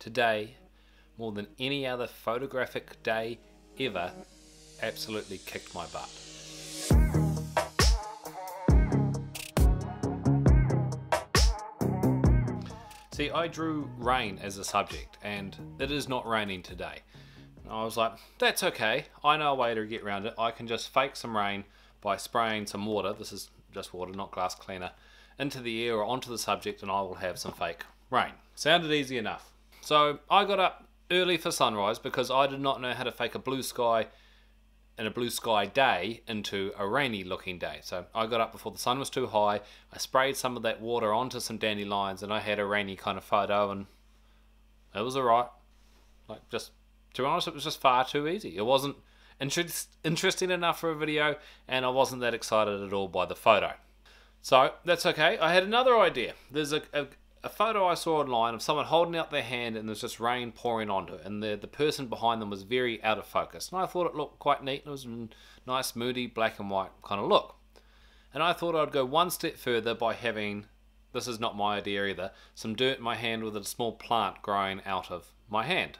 today, more than any other photographic day ever, absolutely kicked my butt. See, I drew rain as a subject, and it is not raining today. I was like, that's okay, I know a way to get around it. I can just fake some rain by spraying some water, this is just water, not glass cleaner, into the air or onto the subject, and I will have some fake rain. Sounded easy enough. So I got up early for sunrise because I did not know how to fake a blue sky and a blue sky day into a rainy looking day. So I got up before the sun was too high, I sprayed some of that water onto some dandelions, and I had a rainy kind of photo, and it was alright. Like, just to be honest, it was just far too easy. It wasn't interesting enough for a video, and I wasn't that excited at all by the photo. So that's okay. I had another idea. There's a photo I saw online of someone holding out their hand and there's just rain pouring onto it, and the person behind them was very out of focus, and I thought it looked quite neat. It was a nice moody black and white kind of look, and I thought I'd go one step further by having, this is not my idea either, some dirt in my hand with a small plant growing out of my hand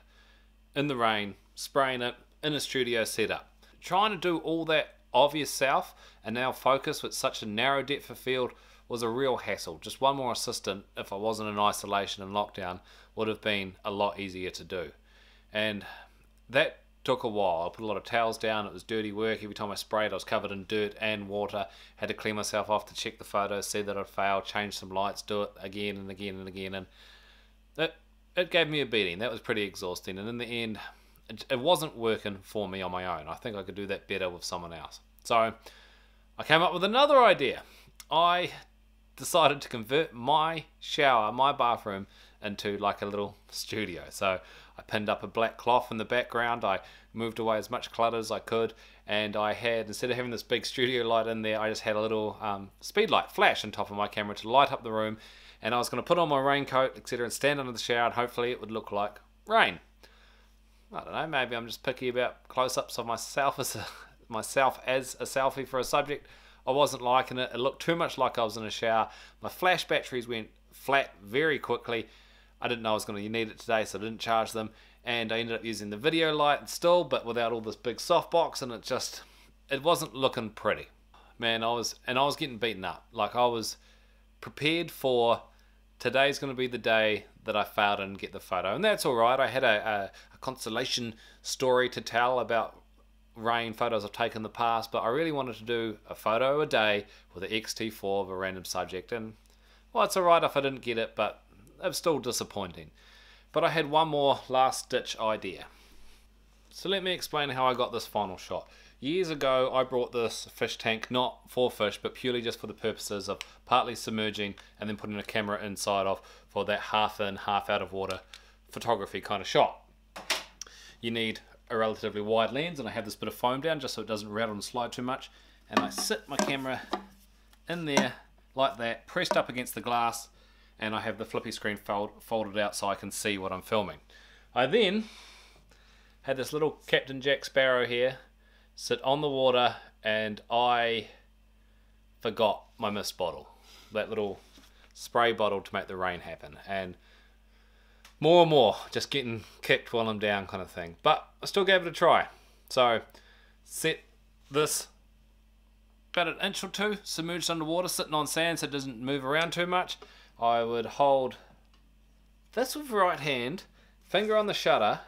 in the rain, spraying it in a studio setup. Trying to do all that obvious self and now focus with such a narrow depth of field was a real hassle. Just one more assistant, if I wasn't in isolation and lockdown, would have been a lot easier to do. And that took a while. I put a lot of towels down, it was dirty work. Every time I sprayed I was covered in dirt and water. Had to clean myself off to check the photos, see that I'd failed, change some lights, do it again and again and again. And it gave me a beating. That was pretty exhausting. And in the end, it wasn't working for me on my own. I think I could do that better with someone else. So I came up with another idea. I decided to convert my shower, my bathroom, into like a little studio. So I pinned up a black cloth in the background, I moved away as much clutter as I could, and I had, instead of having this big studio light in there, I just had a little speed light flash on top of my camera to light up the room, and I was going to put on my raincoat, etc., and stand under the shower, and hopefully it would look like rain. I don't know, maybe I'm just picky about close-ups of myself as a selfie for a subject. I wasn't liking it. It looked too much like I was in a shower. My flash batteries went flat very quickly. I didn't know I was going to need it today, so I didn't charge them. And I ended up using the video light still, but without all this big softbox, and it wasn't looking pretty. Man, I was getting beaten up. Like, I was prepared for today's going to be the day that I failed and get the photo. And that's all right. I had a consolation story to tell about rain photos I've taken in the past, but I really wanted to do a photo a day with an X-T4 of a random subject, and well, it's alright if I didn't get it, but it was still disappointing. But I had one more last ditch idea. So let me explain how I got this final shot. Years ago I brought this fish tank, not for fish, but purely just for the purposes of partly submerging and then putting a camera inside of for that half in, half out of water photography kind of shot. You need a relatively wide lens, and I have this bit of foam down just so it doesn't rattle and slide too much, and I sit my camera in there like that, pressed up against the glass, and I have the flippy screen folded out so I can see what I'm filming. I then had this little Captain Jack Sparrow here sit on the water, and I forgot my mist bottle, that little spray bottle to make the rain happen, and more and more just getting kicked while I'm down kind of thing. But I still gave it a try. So set this about an inch or two submerged underwater, sitting on sand so it doesn't move around too much. I would hold this with the right hand, finger on the shutter.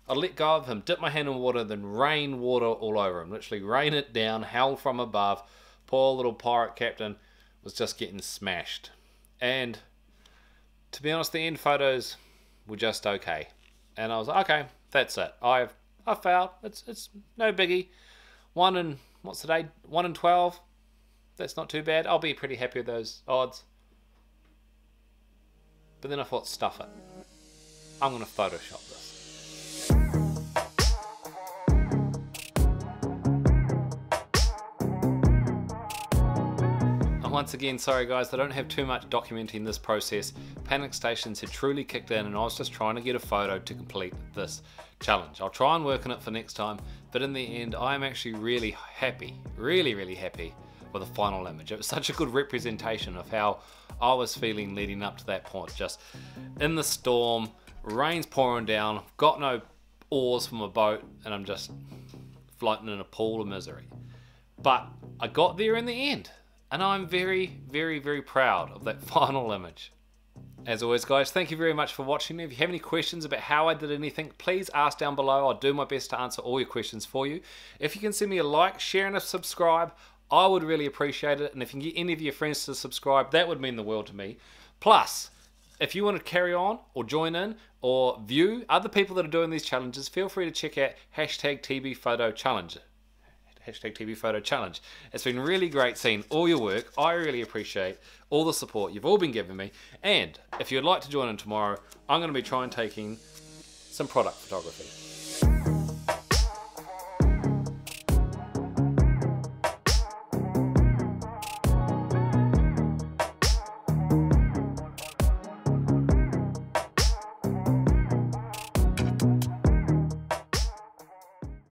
I'd let go of him, dip my hand in water, then rain water all over him. Literally rain it down, howl from above. Poor little pirate captain was just getting smashed. And to be honest, the end photos were just okay, and I was like, okay, that's it. I failed. It's no biggie. 1 in, what's the day? 1 in 12. That's not too bad. I'll be pretty happy with those odds. But then I thought, stuff it. I'm gonna Photoshop this. Once again, sorry guys, I don't have too much documenting this process. Panic stations had truly kicked in, and I was just trying to get a photo to complete this challenge. I'll try and work on it for next time, but in the end I'm actually really happy, really happy with the final image. It was such a good representation of how I was feeling leading up to that point, just in the storm, rain's pouring down, I've got no oars for my boat, and I'm just floating in a pool of misery. But I got there in the end, and I'm very, very, very proud of that final image. As always, guys, thank you very much for watching. If you have any questions about how I did anything, please ask down below. I'll do my best to answer all your questions for you. If you can send me a like, share, and a subscribe, I would really appreciate it. And if you can get any of your friends to subscribe, that would mean the world to me. Plus, if you want to carry on or join in or view other people that are doing these challenges, feel free to check out #TBPhotoChallenge. #TBPhotoChallenge. It's been really great seeing all your work. I really appreciate all the support you've all been giving me. And if you'd like to join in tomorrow, I'm going to be taking some product photography.